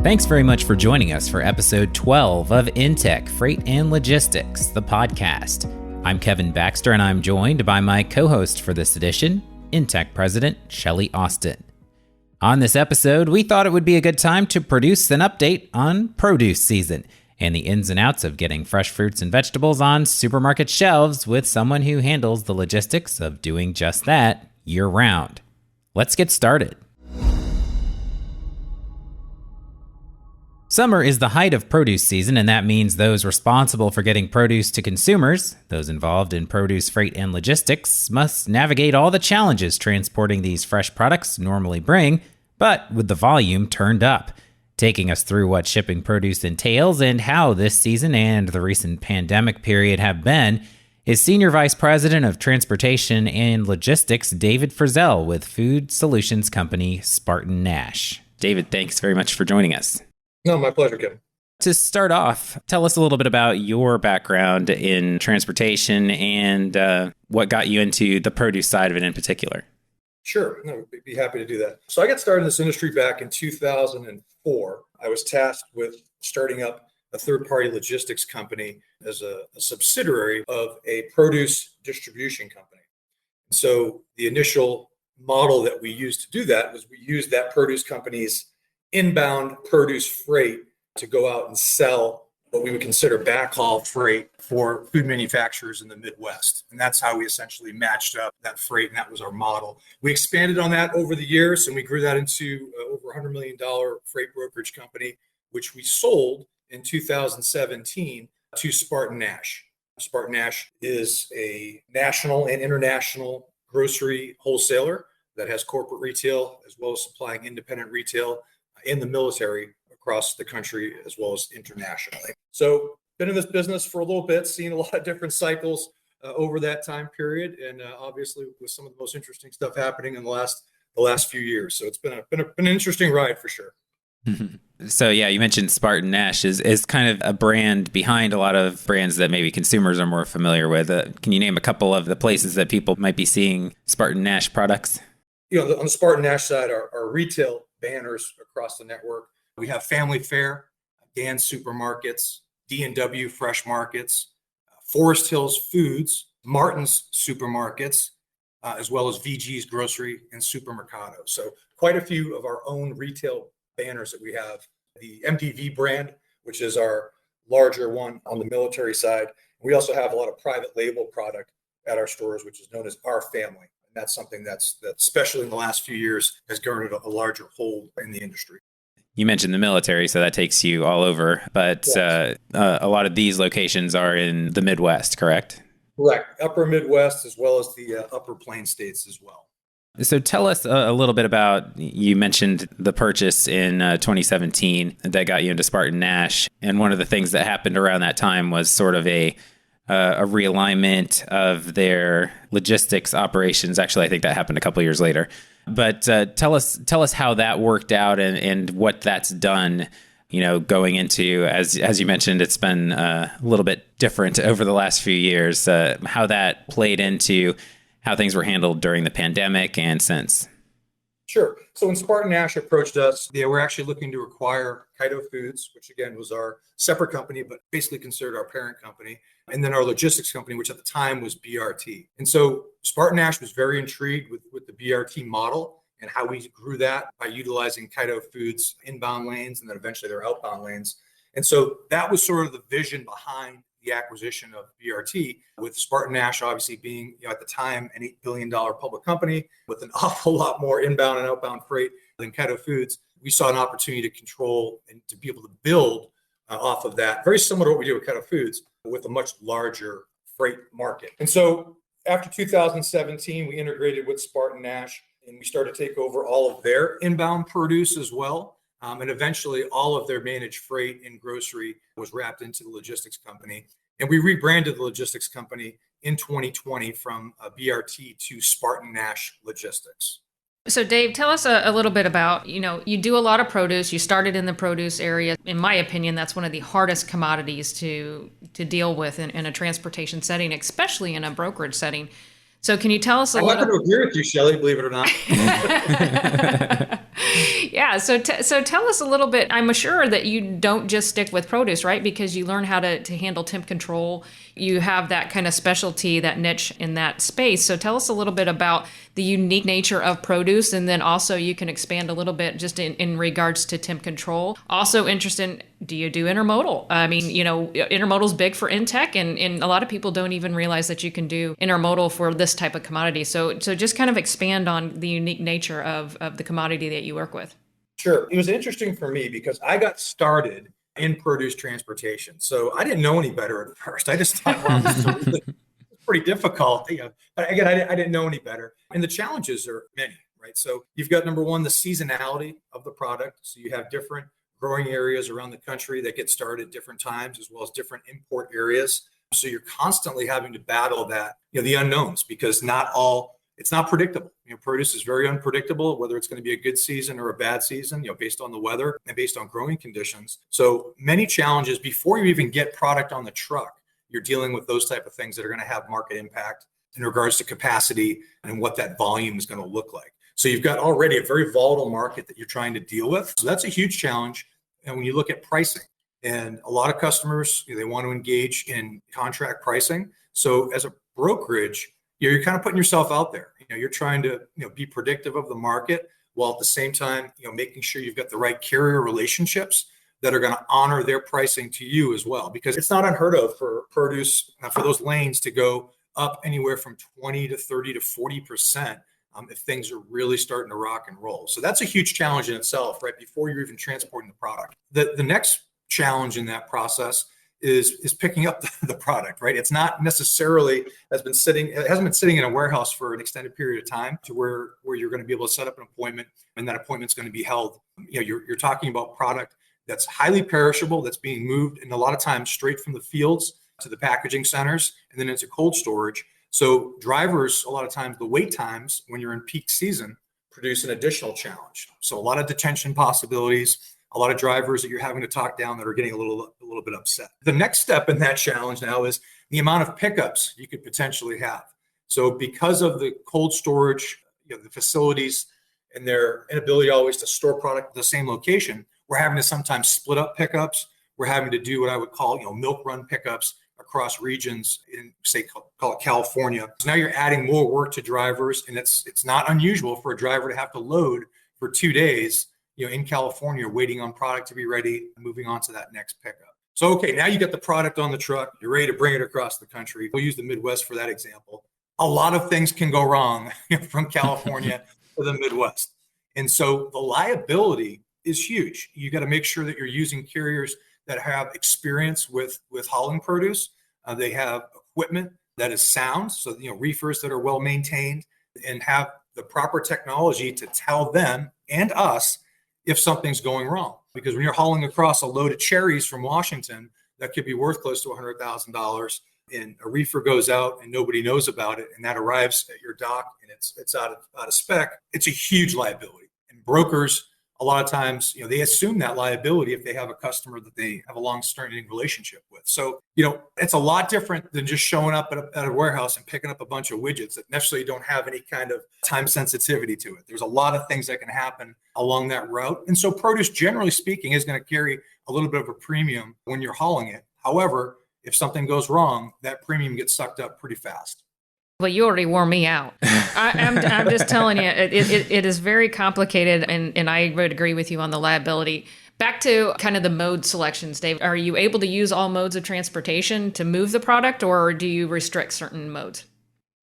Thanks very much for joining us for episode 12 of InTek, Freight and Logistics, the podcast. I'm Kevin Baxter, and I'm joined by my co-host for this edition, InTek President Shelley Austin. On this episode, we thought it would be a good time to produce an update on produce season and the ins and outs of getting fresh fruits and vegetables on supermarket shelves with someone who handles the logistics of doing just that year-round. Let's get started. Summer is the height of produce season, and that means those responsible for getting produce to consumers, those involved in produce, freight, and logistics, must navigate all the challenges transporting these fresh products normally bring, but with the volume turned up. Taking us through what shipping produce entails and how this season and the recent pandemic period have been is Senior Vice President of Transportation and Logistics, David Frizzell, with food solutions company SpartanNash. David, thanks very much for joining us. No, my pleasure, Kevin. To start off, tell us a little bit about your background in transportation and what got you into the produce side of it in particular. Sure. No, I'd be happy to do that. So I got started in this industry back in 2004. I was tasked with starting up a third-party logistics company as a subsidiary of a produce distribution company. So the initial model that we used to do that was we used that produce company's inbound produce freight to go out and sell what we would consider backhaul freight for food manufacturers in the Midwest. And that's how we essentially matched up that freight, and that was our model. We expanded on that over the years, and we grew that into over $100 million freight brokerage company, which we sold in 2017 to SpartanNash. SpartanNash is a national and international grocery wholesaler that has corporate retail as well as supplying independent retail in the military across the country as well as internationally. So been in this business for a little bit, seen a lot of different cycles over that time period, and obviously with some of the most interesting stuff happening in the last few years. So it's been an interesting ride for sure. So yeah, you mentioned SpartanNash is kind of a brand behind a lot of brands that maybe consumers are more familiar with. Can you name a couple of the places that people might be seeing SpartanNash products? You know, on the SpartanNash side, our retail banners across the network. We have Family Fare, Dan's Supermarkets, D&W Fresh Markets, Forest Hills Foods, Martin's Supermarkets, as well as VG's Grocery and Supermercado. So quite a few of our own retail banners that we have. The MPV brand, which is our larger one on the military side. We also have a lot of private label product at our stores, which is known as Our Family. That's something that's especially in the last few years has garnered a larger hold in the industry. You mentioned the military, so that takes you all over, but yes. A lot of these locations are in the Midwest, correct? Correct. Upper Midwest as well as the upper Plain states as well. So tell us a little bit about, you mentioned the purchase in 2017 that got you into SpartanNash. And one of the things that happened around that time was sort of a realignment of their logistics operations. Actually, I think that happened a couple of years later. But tell us how that worked out and what that's done. You know, going into, as you mentioned, it's been a little bit different over the last few years. How that played into how things were handled during the pandemic and since. Sure. So when SpartanNash approached us, they were actually looking to acquire Kaido Foods, which again was our separate company, but basically considered our parent company, and then our logistics company, which at the time was BRT. And so SpartanNash was very intrigued with the BRT model and how we grew that by utilizing Kaido Foods inbound lanes and then eventually their outbound lanes. And so that was sort of the vision behind the acquisition of BRT, with SpartanNash obviously being, at the time, an $8 billion public company with an awful lot more inbound and outbound freight than Kaido Foods. We saw an opportunity to control and to be able to build off of that, very similar to what we do with Kaido Foods, with a much larger freight market. And so after 2017, we integrated with SpartanNash and we started to take over all of their inbound produce as well. And eventually all of their managed freight and grocery was wrapped into the logistics company. And we rebranded the logistics company in 2020 from BRT to SpartanNash Logistics. So Dave, tell us a little bit about, you do a lot of produce. You started in the produce area. In my opinion, that's one of the hardest commodities to deal with in a transportation setting, especially in a brokerage setting. So can you tell us a little? I'm not going to agree with you, Shelley, believe it or not. Yeah. So tell us a little bit. I'm sure that you don't just stick with produce, right? Because you learn how to handle temp control. You have that kind of specialty, that niche in that space. So tell us a little bit about the unique nature of produce. And then also you can expand a little bit just in regards to temp control. Also interested, do you do intermodal? I mean, intermodal is big for InTek, and a lot of people don't even realize that you can do intermodal for this type of commodity. So just kind of expand on the unique nature of the commodity that you work with. Sure. It was interesting for me because I got started in produce transportation. So I didn't know any better at first. I just thought, well, this is pretty difficult. But again, I didn't know any better. And the challenges are many, right? So you've got number one, the seasonality of the product. So you have different growing areas around the country that get started at different times, as well as different import areas. So you're constantly having to battle that, the unknowns, because it's not predictable. Produce is very unpredictable, whether it's going to be a good season or a bad season, based on the weather and based on growing conditions. So many challenges before you even get product on the truck. You're dealing with those type of things that are going to have market impact in regards to capacity and what that volume is going to look like. So you've got already a very volatile market that you're trying to deal with. So that's a huge challenge. And when you look at pricing, and a lot of customers, they want to engage in contract pricing. So as a brokerage, you're kind of putting yourself out there. You're trying to be predictive of the market, while at the same time, making sure you've got the right carrier relationships that are going to honor their pricing to you as well. Because it's not unheard of for produce, for those lanes to go up anywhere from 20 to 30 to 40% if things are really starting to rock and roll. So that's a huge challenge in itself, right? Before you're even transporting the product. The next challenge in that process is picking up the product, right? It's not necessarily it hasn't been sitting in a warehouse for an extended period of time to where you're going to be able to set up an appointment, and that appointment's going to be held. You're talking about product that's highly perishable, that's being moved, and a lot of times straight from the fields to the packaging centers and then into cold storage. So drivers, a lot of times the wait times when you're in peak season produce an additional challenge. So a lot of detention possibilities, a lot of drivers that you're having to talk down that are getting a little bit upset. The next step in that challenge now is the amount of pickups you could potentially have. So because of the cold storage, the facilities and their inability always to store product at the same location, we're having to sometimes split up pickups. We're having to do what I would call, milk run pickups across regions in, say, call it California. So now you're adding more work to drivers, and it's not unusual for a driver to have to load for 2 days in California, waiting on product to be ready, moving on to that next pickup. So, okay, now you got the product on the truck, you're ready to bring it across the country. We'll use the Midwest for that example. A lot of things can go wrong from California to the Midwest. And so the liability is huge. You got to make sure that you're using carriers that have experience with hauling produce. They have equipment that is sound, so reefers that are well maintained, and have the proper technology to tell them and us if something's going wrong. Because when you're hauling across a load of cherries from Washington, that could be worth close to $100,000, and a reefer goes out and nobody knows about it, and that arrives at your dock and it's out of spec, it's a huge liability. And brokers, a lot of times, they assume that liability if they have a customer that they have a long-standing relationship with. So, it's a lot different than just showing up at a warehouse and picking up a bunch of widgets that necessarily don't have any kind of time sensitivity to it. There's a lot of things that can happen along that route. And so produce, generally speaking, is going to carry a little bit of a premium when you're hauling it. However, if something goes wrong, that premium gets sucked up pretty fast. Well, you already wore me out. I'm just telling you, it is very complicated, and I would agree with you on the liability. Back to kind of the mode selections, Dave. Are you able to use all modes of transportation to move the product, or do you restrict certain modes?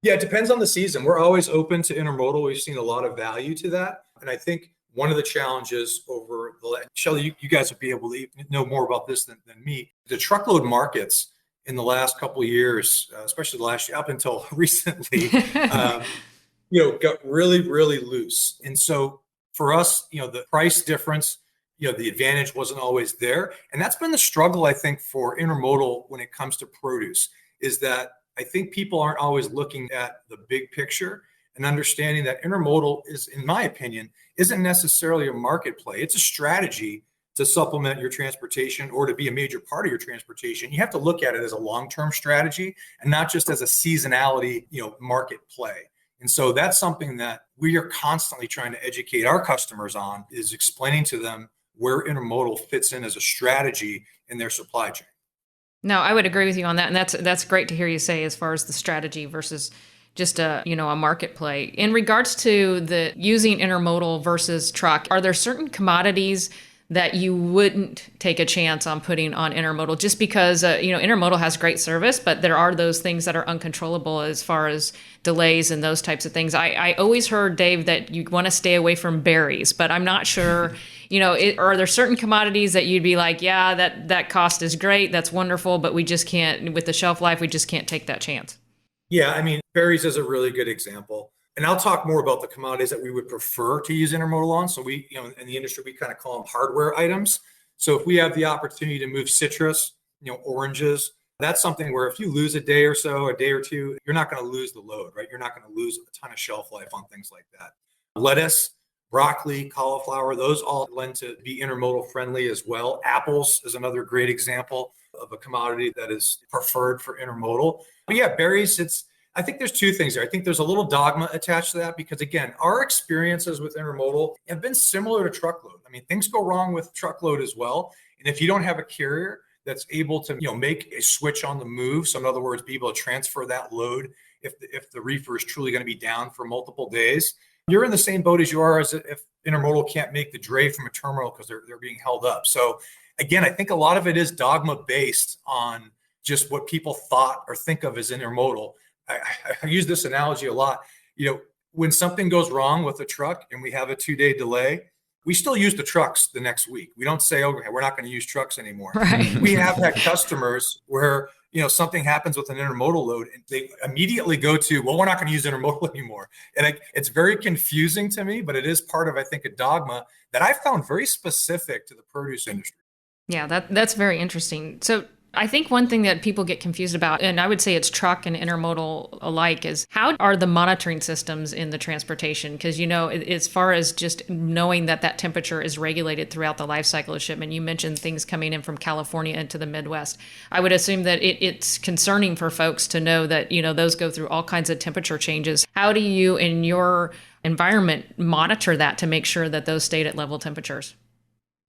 Yeah, it depends on the season. We're always open to intermodal. We've seen a lot of value to that. And I think one of the challenges over Shelley, you guys would be able to know more about this than me. The truckload markets in the last couple of years, especially the last year up until recently, got really, really loose. And so for us, the price difference, the advantage wasn't always there. And that's been the struggle, I think, for intermodal when it comes to produce, is that I think people aren't always looking at the big picture and understanding that intermodal is, in my opinion, isn't necessarily a market play. It's a strategy to supplement your transportation or to be a major part of your transportation. You have to look at it as a long-term strategy and not just as a seasonality, market play. And so that's something that we are constantly trying to educate our customers on, is explaining to them where intermodal fits in as a strategy in their supply chain. No, I would agree with you on that, and that's great to hear you say as far as the strategy versus just a market play. In regards to the using intermodal versus truck, are there certain commodities that you wouldn't take a chance on putting on intermodal just because intermodal has great service, but there are those things that are uncontrollable as far as delays and those types of things. I always heard, Dave, that you want to stay away from berries, but I'm not sure. Are there certain commodities that you'd be like, yeah, that cost is great, that's wonderful, but we just can't, with the shelf life, we just can't take that chance? Yeah, I mean, berries is a really good example. And I'll talk more about the commodities that we would prefer to use intermodal on. So we, in the industry, we kind of call them hardware items. So if we have the opportunity to move citrus, oranges, that's something where if you lose a day or two, you're not going to lose the load, right? You're not going to lose a ton of shelf life on things like that. Lettuce, broccoli, cauliflower, those all lend to be intermodal friendly as well. Apples is another great example of a commodity that is preferred for intermodal. But yeah, berries, I think there's two things there. I think there's a little dogma attached to that because, again, our experiences with intermodal have been similar to truckload. I mean, things go wrong with truckload as well. And if you don't have a carrier that's able to, make a switch on the move, so in other words, be able to transfer that load if the reefer is truly going to be down for multiple days, you're in the same boat as you are as if intermodal can't make the dray from a terminal because they're being held up. So again, I think a lot of it is dogma based on just what people thought or think of as intermodal. I use this analogy a lot. When something goes wrong with a truck and we have a 2-day delay, we still use the trucks the next week. We don't say, okay, we're not going to use trucks anymore. Right. We have had customers where, something happens with an intermodal load and they immediately go to, well, we're not going to use intermodal anymore. And it's very confusing to me, but it is part of, I think, a dogma that I found very specific to the produce industry. Yeah, that's very interesting. So I think one thing that people get confused about, and I would say it's truck and intermodal alike, is how are the monitoring systems in the transportation? Because, as far as just knowing that temperature is regulated throughout the life cycle of shipment, you mentioned things coming in from California into the Midwest. I would assume that it's concerning for folks to know that, those go through all kinds of temperature changes. How do you, in your environment, monitor that to make sure that those stayed at level temperatures?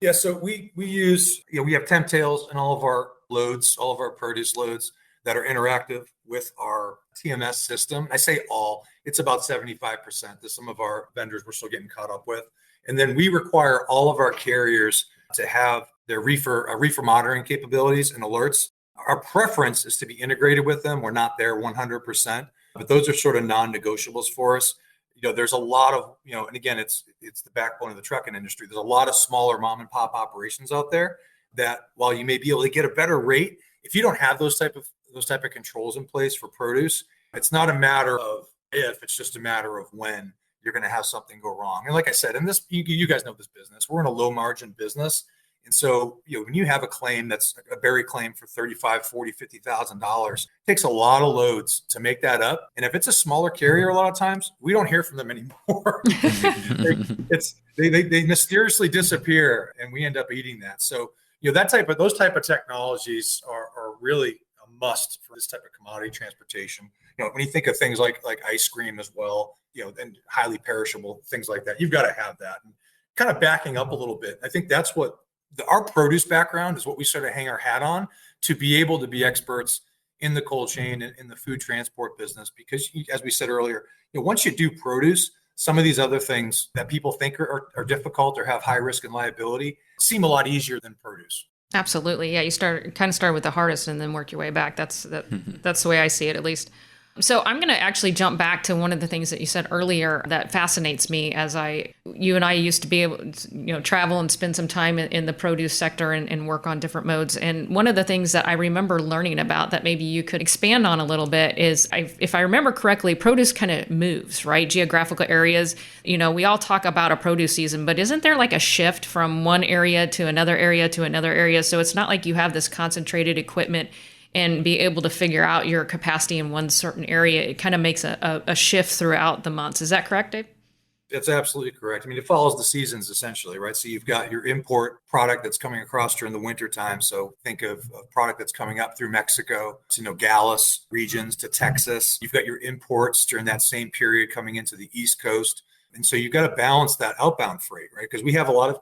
Yeah, so we use, we have temp tails in all of our loads, all of our produce loads that are interactive with our TMS system. I say all, it's about 75% that some of our vendors we're still getting caught up with. And then we require all of our carriers to have their reefer monitoring capabilities and alerts. Our preference is to be integrated with them. We're not there 100%, but those are sort of non-negotiables for us. There's a lot of, and again, it's the backbone of the trucking industry. There's a lot of smaller mom and pop operations out there that while you may be able to get a better rate, if you don't have those type of controls in place for produce, it's not a matter of if, it's just a matter of when you're going to have something go wrong. And like I said, in this, you guys know this business, we're in a low margin business. And so, when you have a claim that's a berry claim for $35,000, $40,000, $50,000, it takes a lot of loads to make that up. And if it's a smaller carrier, a lot of times we don't hear from them anymore. they mysteriously disappear and we end up eating that. So, those type of technologies are really a must for this type of commodity transportation. When you think of things like ice cream as well, and highly perishable things like that, you've got to have that. And kind of backing up a little bit, I think that's what our produce background is, what we sort of hang our hat on to be able to be experts in the cold chain and in the food transport business. Because as we said earlier, once you do produce, some of these other things that people think are difficult or have high risk and liability seem a lot easier than produce. Absolutely. Yeah. You start with the hardest and then work your way back. That's the way I see it, at least. So I'm going to actually jump back to one of the things that you said earlier that fascinates me as you and I used to be able to, travel and spend some time in the produce sector and work on different modes. And one of the things that I remember learning about that maybe you could expand on a little bit is, if I remember correctly, produce kind of moves, right? Geographical areas, we all talk about a produce season, but isn't there like a shift from one area to another area to another area? So it's not like you have this concentrated equipment and be able to figure out your capacity in one certain area. It kind of makes a shift throughout the months. Is that correct, Dave? That's absolutely correct. I mean, it follows the seasons essentially, right? So you've got your import product that's coming across during the winter time. So think of a product that's coming up through Mexico to Nogales regions to Texas. You've got your imports during that same period coming into the East Coast. And so you've got to balance that outbound freight, right? Because we have a lot of,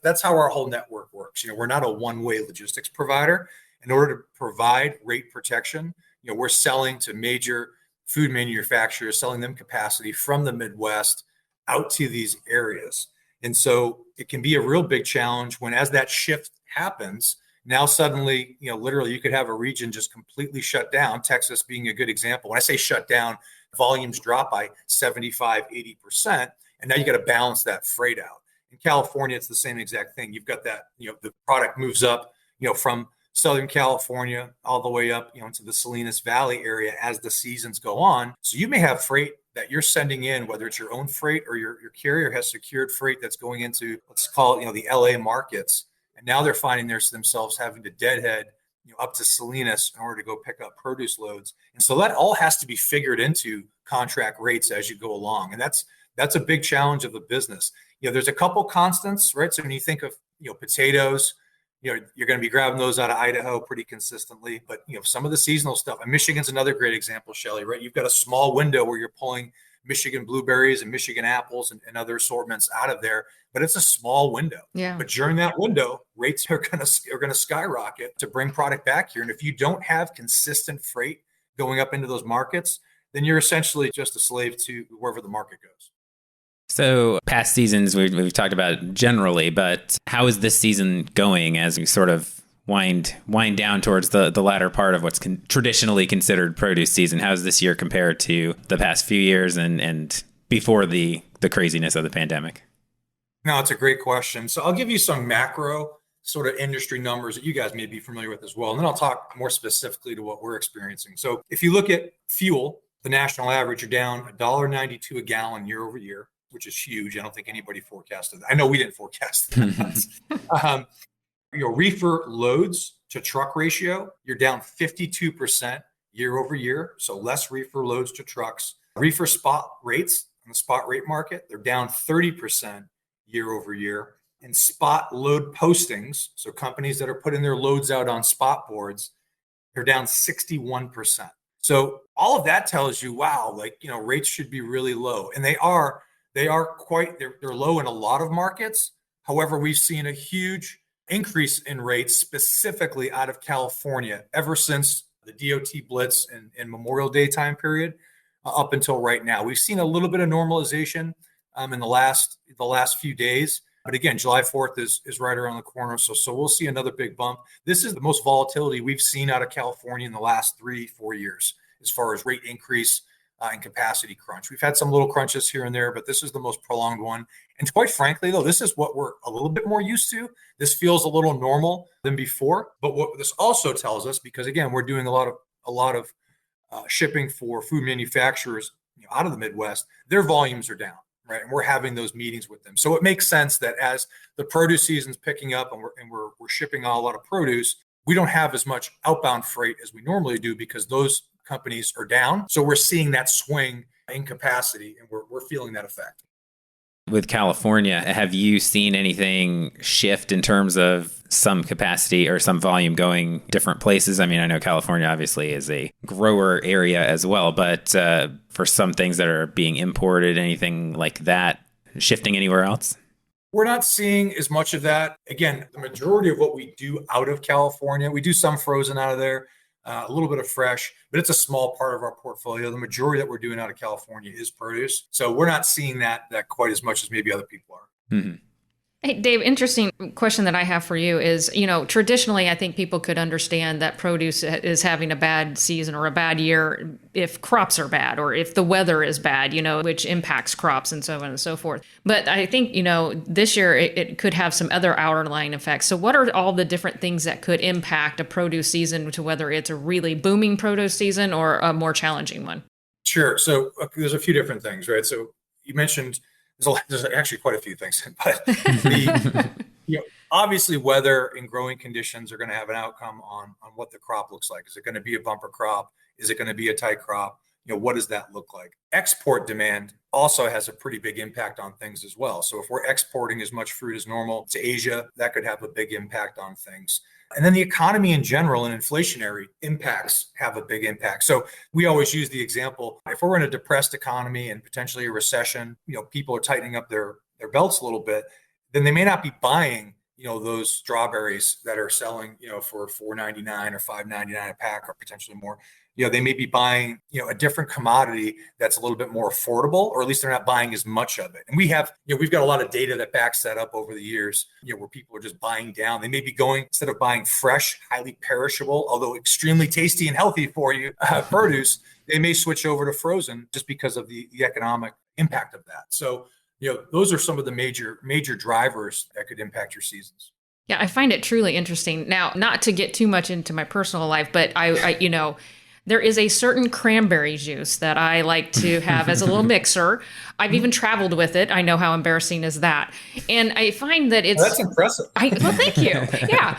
that's how our whole network works. We're not a one-way logistics provider. In order to provide rate protection, we're selling to major food manufacturers, selling them capacity from the Midwest out to these areas. And so it can be a real big challenge when, as that shift happens, now suddenly, literally you could have a region just completely shut down, Texas being a good example. When I say shut down, volumes drop by 75, 80%, and now you got to balance that freight out. In California, it's the same exact thing. You've got that, the product moves up, from Southern California all the way up, into the Salinas Valley area as the seasons go on. So you may have freight that you're sending in, whether it's your own freight or your carrier has secured freight that's going into, let's call it, the LA markets. And now they're finding themselves having to deadhead, up to Salinas in order to go pick up produce loads. And so that all has to be figured into contract rates as you go along. And that's a big challenge of the business. There's a couple constants, right? So when you think of, potatoes, you're going to be grabbing those out of Idaho pretty consistently. But, some of the seasonal stuff, and Michigan's another great example, Shelley, right? You've got a small window where you're pulling Michigan blueberries and Michigan apples and other assortments out of there, but it's a small window. Yeah. But during that window, rates are going to skyrocket to bring product back here. And if you don't have consistent freight going up into those markets, then you're essentially just a slave to wherever the market goes. So past seasons we've talked about generally, but how is this season going as we sort of wind down towards the latter part of what's traditionally considered produce season? How does this year compare to the past few years and before the craziness of the pandemic? No, it's a great question. So I'll give you some macro sort of industry numbers that you guys may be familiar with as well. And then I'll talk more specifically to what we're experiencing. So if you look at fuel, the national average, you're down $1.92 a gallon year over year, which is huge. I don't think anybody forecasted that. I know we didn't forecast that. Reefer loads to truck ratio, you're down 52% year over year. So less reefer loads to trucks. Reefer spot rates on the spot rate market, they're down 30% year over year. And spot load postings, so companies that are putting their loads out on spot boards, they're down 61%. So all of that tells you, wow, rates should be really low. And they are they're low in a lot of markets. However, we've seen a huge increase in rates specifically out of California ever since the DOT blitz and Memorial Day time period up until right now. We've seen a little bit of normalization in the last few days. But again, July 4th is right around the corner. So we'll see another big bump. This is the most volatility we've seen out of California in the last 3-4 years as far as rate increase and capacity crunch. We've had some little crunches here and there, but this is the most prolonged one. And quite frankly, though, this is what we're a little bit more used to. This feels a little normal than before. But what this also tells us, because again, we're doing a lot of shipping for food manufacturers out of the Midwest, their volumes are down, right? And we're having those meetings with them. So it makes sense that as the produce season's picking up and we're shipping a lot of produce, we don't have as much outbound freight as we normally do because those companies are down. So we're seeing that swing in capacity and we're feeling that effect. With California, have you seen anything shift in terms of some capacity or some volume going different places? I mean, I know California obviously is a grower area as well, but for some things that are being imported, anything like that shifting anywhere else? We're not seeing as much of that. Again, the majority of what we do out of California, we do some frozen out of there, a little bit of fresh, but it's a small part of our portfolio. The majority that we're doing out of California is produce. So we're not seeing that quite as much as maybe other people are. Mm-hmm. Hey, Dave, interesting question that I have for you is, traditionally, I think people could understand that produce is having a bad season or a bad year if crops are bad or if the weather is bad, which impacts crops and so on and so forth. But I think, this year it could have some other outlying effects. So what are all the different things that could impact a produce season to whether it's a really booming produce season or a more challenging one? Sure. So there's a few different things, right? So you mentioned there's actually quite a few things, but obviously weather and growing conditions are going to have an outcome on what the crop looks like. Is it going to be a bumper crop? Is it going to be a tight crop? what does that look like? Export demand also has a pretty big impact on things as well. So if we're exporting as much fruit as normal to Asia, that could have a big impact on things. And then the economy in general and inflationary impacts have a big impact. So we always use the example, if we're in a depressed economy and potentially a recession, people are tightening up their belts a little bit, then they may not be buying, those strawberries that are selling, for $4.99 or $5.99 a pack or potentially more. They may be buying, a different commodity that's a little bit more affordable, or at least they're not buying as much of it. And we have, we've got a lot of data that backs that up over the years, where people are just buying down. They may be going, instead of buying fresh, highly perishable, although extremely tasty and healthy for you produce, they may switch over to frozen just because of the economic impact of that. So, those are some of the major drivers that could impact your seasons. Yeah, I find it truly interesting. Now, not to get too much into my personal life, but I there is a certain cranberry juice that I like to have as a little mixer. I've even traveled with it. I know how embarrassing is that. And I find that it's... That's impressive. Well, thank you. Yeah.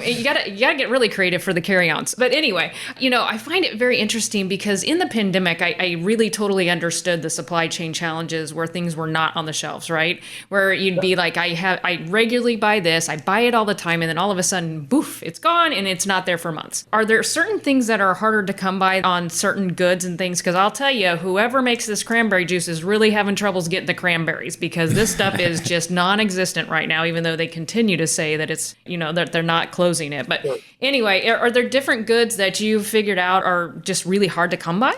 You gotta get really creative for the carry-ons. But anyway, I find it very interesting because in the pandemic, I really totally understood the supply chain challenges where things were not on the shelves, right? Where you'd be like, I regularly buy this, I buy it all the time, and then all of a sudden, boof, it's gone and it's not there for months. Are there certain things that are harder to come by on certain goods and things? Because I'll tell you, whoever makes this cranberry juice is really having troubles getting the cranberries, because this stuff is just non-existent right now, even though they continue to say that it's, that they're not closing it. But anyway, are there different goods that you've figured out are just really hard to come by?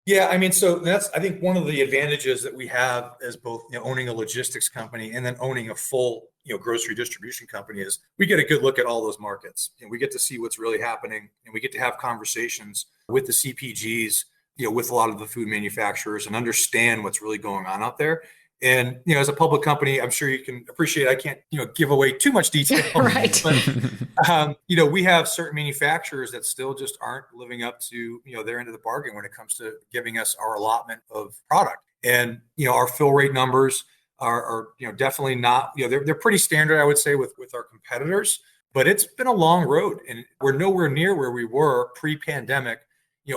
Yeah, so that's, I think, one of the advantages that we have as both owning a logistics company and then owning a full grocery distribution company is we get a good look at all those markets, and we get to see what's really happening, and we get to have conversations with the CPGs, with a lot of the food manufacturers, and understand what's really going on out there. And as a public company, I'm sure you can appreciate I can't give away too much detail. Right. But we have certain manufacturers that still just aren't living up to their end of the bargain when it comes to giving us our allotment of product. And our fill rate numbers are definitely not, they're pretty standard, I would say, with our competitors. But it's been a long road, and we're nowhere near where we were pre-pandemic,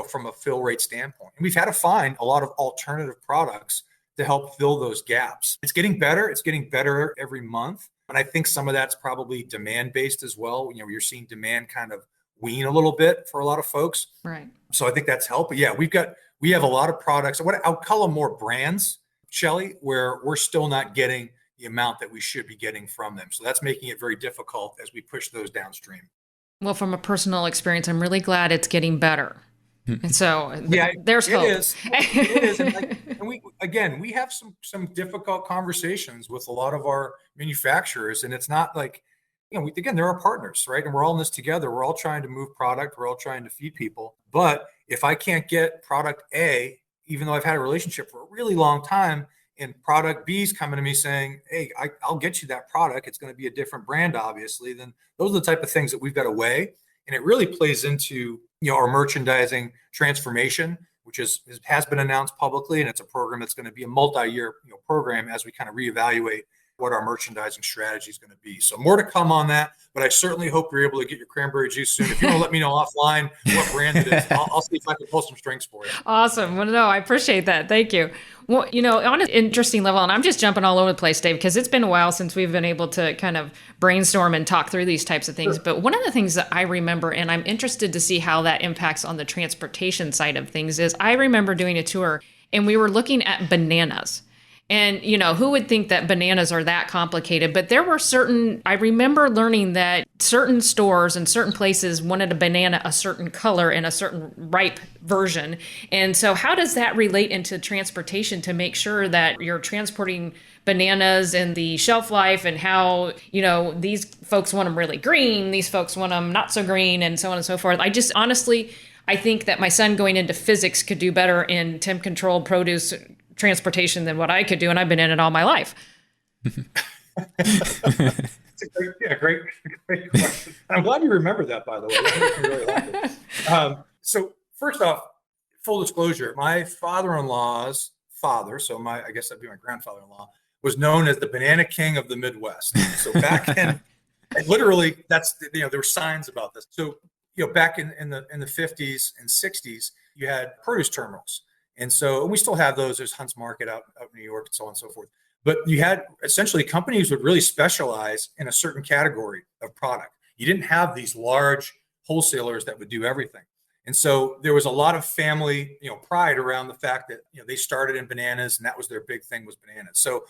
from a fill rate standpoint. And we've had to find a lot of alternative products to help fill those gaps. It's getting better. It's getting better every month. And I think some of that's probably demand based as well. You're seeing demand kind of wean a little bit for a lot of folks. Right. So I think that's helped. But yeah, we have a lot of products. I'll call them more brands, Shelley, where we're still not getting the amount that we should be getting from them. So that's making it very difficult as we push those downstream. Well, from a personal experience, I'm really glad it's getting better. And so there's hope. It is. And we have some difficult conversations with a lot of our manufacturers, and it's not like, they're our partners, right? And we're all in this together. We're all trying to move product. We're all trying to feed people. But if I can't get product A, even though I've had a relationship for a really long time, and product B is coming to me saying, hey, I'll get you that product, it's going to be a different brand, obviously, then those are the type of things that we've got to weigh. And it really plays into our merchandising transformation, which has been announced publicly, and it's a program that's going to be a multi-year program as we kind of reevaluate what our merchandising strategy is going to be. So more to come on that, but I certainly hope you're able to get your cranberry juice soon. If you want to let me know offline what brand it is, I'll see if I can pull some strings for you. Awesome. Well, no, I appreciate that. Thank you. Well, on an interesting level, and I'm just jumping all over the place, Dave, because it's been a while since we've been able to kind of brainstorm and talk through these types of things. Sure. But one of the things that I remember, and I'm interested to see how that impacts on the transportation side of things, is I remember doing a tour and we were looking at bananas. And, who would think that bananas are that complicated? But there were I remember learning that certain stores and certain places wanted a banana a certain color and a certain ripe version. And so how does that relate into transportation to make sure that you're transporting bananas and the shelf life, and how, these folks want them really green, these folks want them not so green, and so on and so forth. I think that my son going into physics could do better in temp controlled produce transportation than what I could do, and I've been in it all my life. It's a great question. I'm glad you remember that, by the way. That makes me really like it. So first off, full disclosure, my father-in-law's father, so I guess that'd be my grandfather-in-law, was known as the Banana King of the Midwest. So back in, literally, that's there were signs about this. So back in the 50s and 60s, you had produce terminals. And so we still have those. There's Hunt's Market out in New York and so on and so forth. But you had essentially companies would really specialize in a certain category of product. You didn't have these large wholesalers that would do everything. And so there was a lot of family, pride around the fact that, they started in bananas and that was their big thing was bananas. So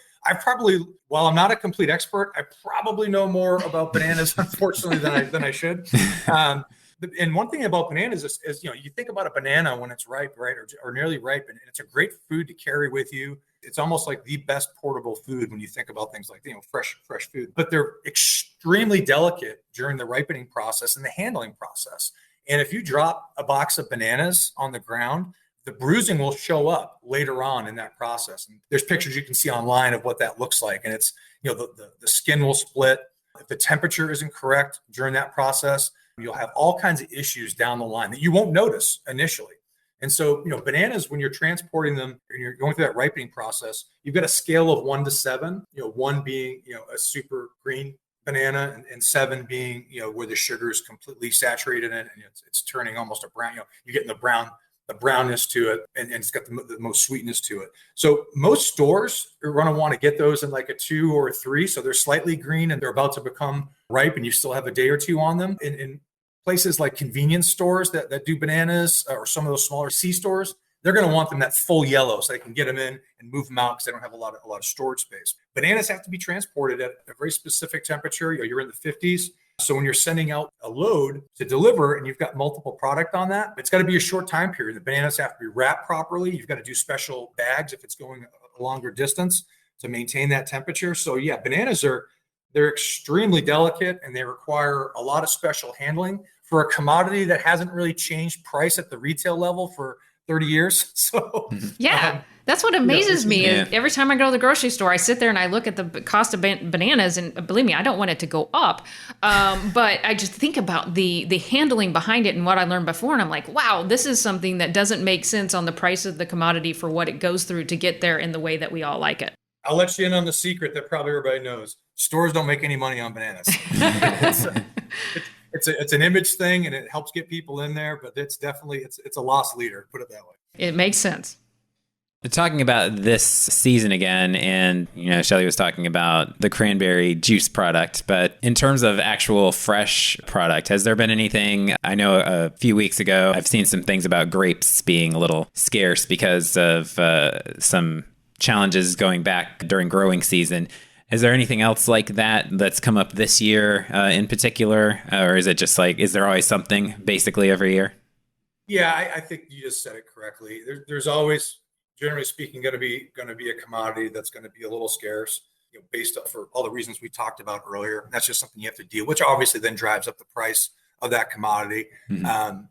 while I'm not a complete expert, I probably know more about bananas, unfortunately, than I should. And one thing about bananas is, you think about a banana when it's ripe, right, or nearly ripe, and it's a great food to carry with you. It's almost like the best portable food when you think about things like, fresh food. But they're extremely delicate during the ripening process and the handling process. And if you drop a box of bananas on the ground, the bruising will show up later on in that process. And there's pictures you can see online of what that looks like. And it's, the skin will split. If the temperature isn't correct during that process, you'll have all kinds of issues down the line that you won't notice initially. And so, bananas, when you're transporting them and you're going through that ripening process, you've got a scale of 1 to 7, 1 being, a super green banana and 7 being, where the sugar is completely saturated in it and it's turning almost a brown, you're getting the brownness to it and it's got the most sweetness to it. So most stores are going to want to get those in like a 2 or a 3. So they're slightly green and they're about to become ripe and you still have a day or 2 on them. In places like convenience stores that do bananas or some of those smaller C stores, they're going to want them that full yellow so they can get them in and move them out because they don't have a lot of storage space. Bananas have to be transported at a very specific temperature. You're in the 50s. So when you're sending out a load to deliver and you've got multiple product on that, it's got to be a short time period. The bananas have to be wrapped properly. You've got to do special bags if it's going a longer distance to maintain that temperature. So yeah, bananas they're extremely delicate and they require a lot of special handling for a commodity that hasn't really changed price at the retail level for 30 years. So yeah, that's what amazes me. Is every time I go to the grocery store, I sit there and I look at the cost of bananas, and believe me, I don't want it to go up. But I just think about the handling behind it and what I learned before, and I'm like, wow, this is something that doesn't make sense on the price of the commodity for what it goes through to get there in the way that we all like it. I'll let you in on the secret that probably everybody knows. Stores don't make any money on bananas. It's an image thing and it helps get people in there, but it's definitely, it's a loss leader, put it that way. It makes sense. Talking about this season again, and Shelly was talking about the cranberry juice product, but in terms of actual fresh product, has there been anything? I know a few weeks ago, I've seen some things about grapes being a little scarce because of some challenges going back during growing season. Is there anything else like that that's come up this year in particular? Or is it just like, is there always something basically every year? Yeah, I think you just said it correctly. There's always, generally speaking, going to be a commodity that's going to be a little scarce, based up for all the reasons we talked about earlier. That's just something you have to deal, which obviously then drives up the price of that commodity. Mm-hmm.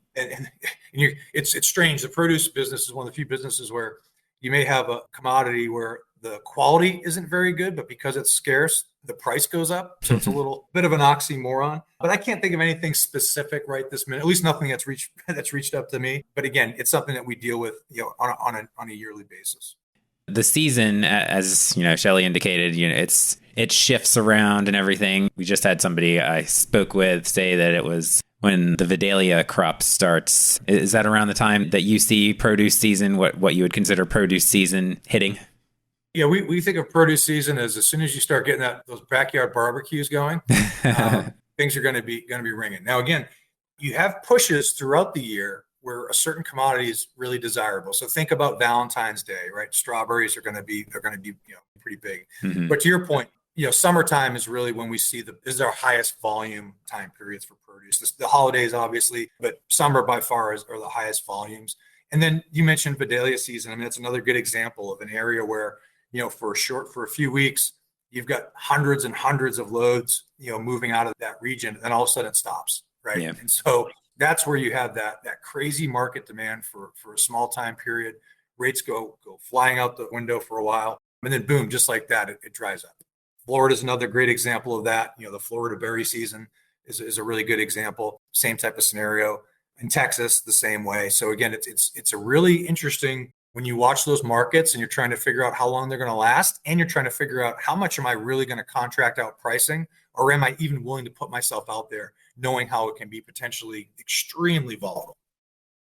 It's strange. The produce business is one of the few businesses where you may have a commodity where the quality isn't very good, but because it's scarce, the price goes up. So it's a little bit of an oxymoron. But I can't think of anything specific right this minute. At least nothing that's reached up to me. But again, it's something that we deal with, on a yearly basis. The season, as Shelly indicated, it shifts around and everything. We just had somebody I spoke with say that it was when the Vidalia crop starts. Is that around the time that you see produce season? What you would consider produce season hitting? Yeah, we think of produce season as soon as you start getting those backyard barbecues going, things are going to be ringing. Now, again, you have pushes throughout the year where a certain commodity is really desirable. So think about Valentine's Day, right? Strawberries are going to be pretty big. Mm-hmm. But to your point, summertime is really when we see this is our highest volume time periods for produce. The holidays, obviously, but summer by far are the highest volumes. And then you mentioned Vidalia season. I mean, it's another good example of an area where for a few weeks, you've got hundreds and hundreds of loads, moving out of that region, and all of a sudden it stops, right? Yeah. And so that's where you have that crazy market demand for a small time period. Rates go flying out the window for a while, and then boom, just like that, it dries up. Florida is another great example of that. The Florida berry season is a really good example. Same type of scenario. In Texas, the same way. So again, it's a really interesting when you watch those markets and you're trying to figure out how long they're going to last, and you're trying to figure out how much am I really going to contract out pricing, or am I even willing to put myself out there knowing how it can be potentially extremely volatile?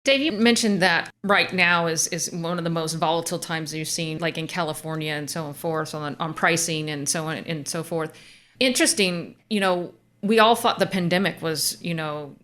Dave, you mentioned that right now is one of the most volatile times you've seen, like in California and so on forth, on pricing and so on and so forth. Interesting, we all thought the pandemic was,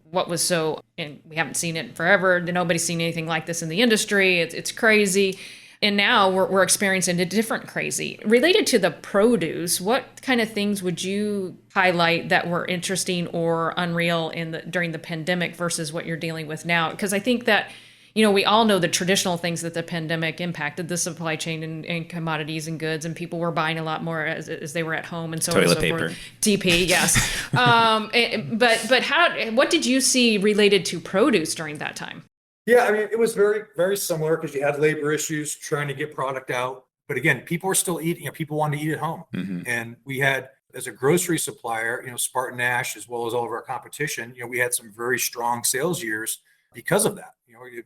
what was so, and we haven't seen it forever. Nobody's seen anything like this in the industry. It's crazy. And now we're experiencing a different crazy. Related to the produce, what kind of things would you highlight that were interesting or unreal during the pandemic versus what you're dealing with now? Because I think that, we all know the traditional things that the pandemic impacted the supply chain and commodities and goods, and people were buying a lot more as they were at home and so on and so forth. TP, yes. But what did you see related to produce during that time? Yeah, I mean, it was very, very similar because you had labor issues trying to get product out. But again, people were still eating, people wanted to eat at home. Mm-hmm. And we had, as a grocery supplier, SpartanNash, as well as all of our competition, we had some very strong sales years because of that,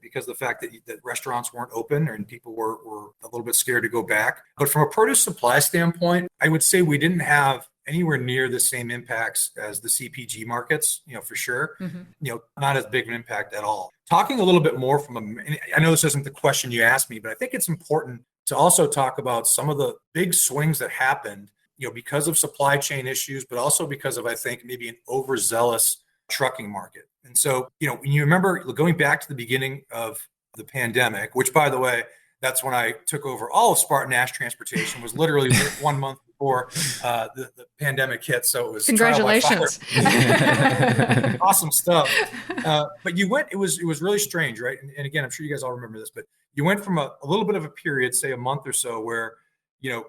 because of the fact that restaurants weren't open and people were a little bit scared to go back. But from a produce supply standpoint, I would say we didn't have anywhere near the same impacts as the CPG markets, for sure. Mm-hmm. Not as big of an impact at all. Talking a little bit more I know this isn't the question you asked me, but I think it's important to also talk about some of the big swings that happened, because of supply chain issues, but also because of, I think, maybe an overzealous trucking market. And so, when you remember going back to the beginning of the pandemic, which, by the way, that's when I took over all of SpartanNash transportation, was literally 1 month before the pandemic hit. So it was congratulations. Awesome stuff. But it was really strange, right? And again, I'm sure you guys all remember this, but you went from a little bit of a period, say a month or so, where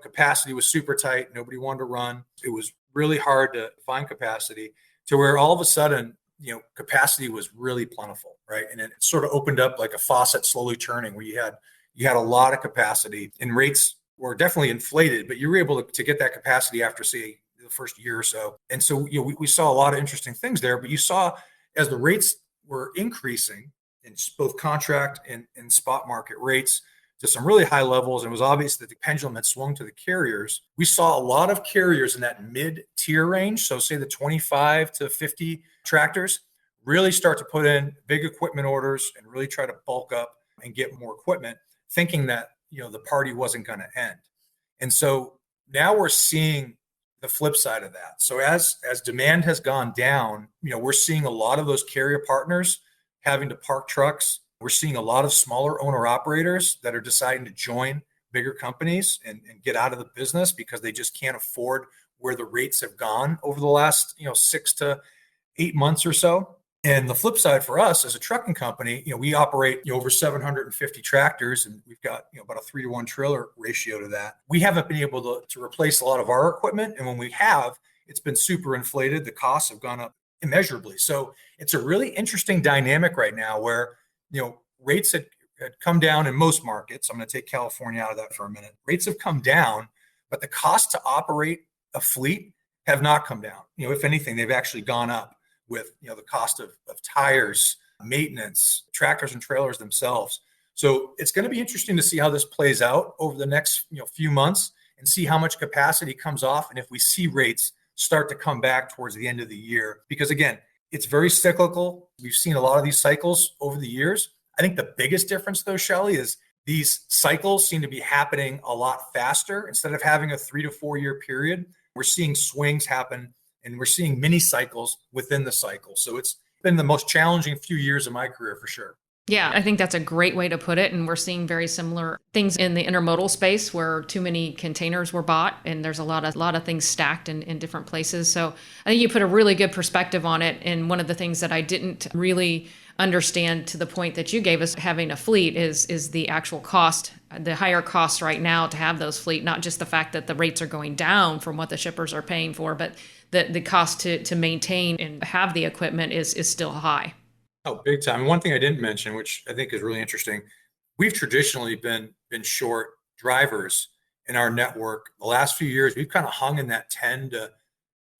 capacity was super tight, nobody wanted to run. It was really hard to find capacity, to where all of a sudden, capacity was really plentiful, right? And it sort of opened up like a faucet slowly turning, where you had a lot of capacity, and rates were definitely inflated, but you were able to get that capacity after, say, the first year or so. And so, we saw a lot of interesting things there, but you saw as the rates were increasing in both contract and spot market rates to some really high levels, and it was obvious that the pendulum had swung to the carriers. We saw a lot of carriers in that mid-tier range, so say the 25 to 50 tractors, really start to put in big equipment orders and really try to bulk up and get more equipment, thinking that the party wasn't going to end. And so now we're seeing the flip side of that. So as demand has gone down, we're seeing a lot of those carrier partners having to park trucks. We're seeing a lot of smaller owner operators that are deciding to join bigger companies and get out of the business because they just can't afford where the rates have gone over the last 6 to 8 months or so. And the flip side for us as a trucking company, we operate over 750 tractors, and we've got about a 3-to-1 trailer ratio to that. We haven't been able to replace a lot of our equipment, and when we have, it's been super inflated. The costs have gone up immeasurably. So it's a really interesting dynamic right now where rates had come down in most markets. I'm going to take California out of that for a minute. Rates have come down, but the cost to operate a fleet have not come down. If anything, they've actually gone up with the cost of tires, maintenance, tractors and trailers themselves. So it's going to be interesting to see how this plays out over the next few months and see how much capacity comes off, and if we see rates start to come back towards the end of the year. Because again, it's very cyclical. We've seen a lot of these cycles over the years. I think the biggest difference though, Shelley, is these cycles seem to be happening a lot faster. Instead of having a 3 to 4 year period, we're seeing swings happen, and we're seeing mini cycles within the cycle. So it's been the most challenging few years of my career for sure. Yeah, I think that's a great way to put it. And we're seeing very similar things in the intermodal space where too many containers were bought and there's a lot of things stacked in different places. So I think you put a really good perspective on it. And one of the things that I didn't really understand to the point that you gave us, having a fleet, is the actual cost, the higher cost right now to have those fleet, not just the fact that the rates are going down from what the shippers are paying for, but the cost to maintain and have the equipment is still high. Oh, big time. And one thing I didn't mention, which I think is really interesting, we've traditionally been short drivers in our network. The last few years, we've kind of hung in that 10 to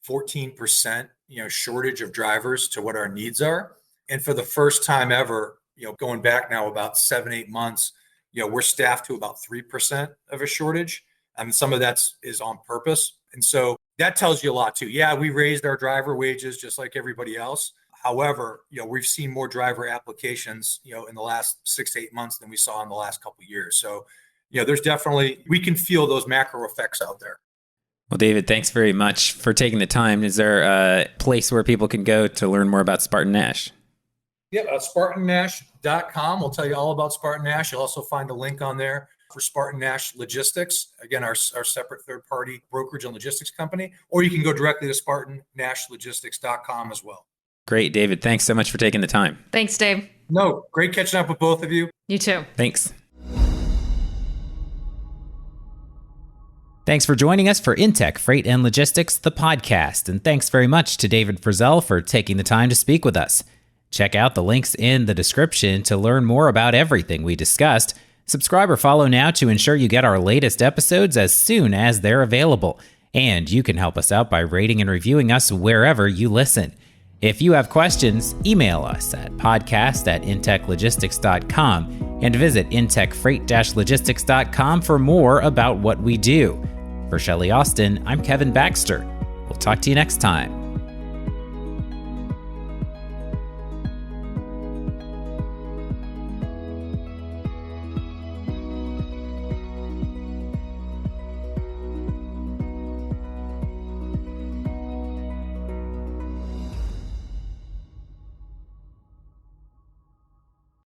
14%, shortage of drivers to what our needs are. And for the first time ever, going back now about 7-8 months, we're staffed to about 3% of a shortage. And some of that is on purpose. And so that tells you a lot too. Yeah, we raised our driver wages just like everybody else. However, we've seen more driver applications, in the last 6 to 8 months than we saw in the last couple of years. So, there's definitely, we can feel those macro effects out there. Well, David, thanks very much for taking the time. Is there a place where people can go to learn more about SpartanNash? Yeah, SpartanNash.com will tell you all about SpartanNash. You'll also find a link on there for SpartanNash Logistics, again, our separate third-party brokerage and logistics company, or you can go directly to SpartanNashLogistics.com as well. Great, David. Thanks so much for taking the time. Thanks, Dave. No, great catching up with both of you. You too. Thanks. Thanks for joining us for InTek Freight and Logistics, the podcast. And thanks very much to David Frizzell for taking the time to speak with us. Check out the links in the description to learn more about everything we discussed. Subscribe or follow now to ensure you get our latest episodes as soon as they're available. And you can help us out by rating and reviewing us wherever you listen. If you have questions, email us at podcast@intechlogistics.com and visit intechfreight-logistics.com for more about what we do. For Shelley Austin, I'm Kevin Baxter. We'll talk to you next time.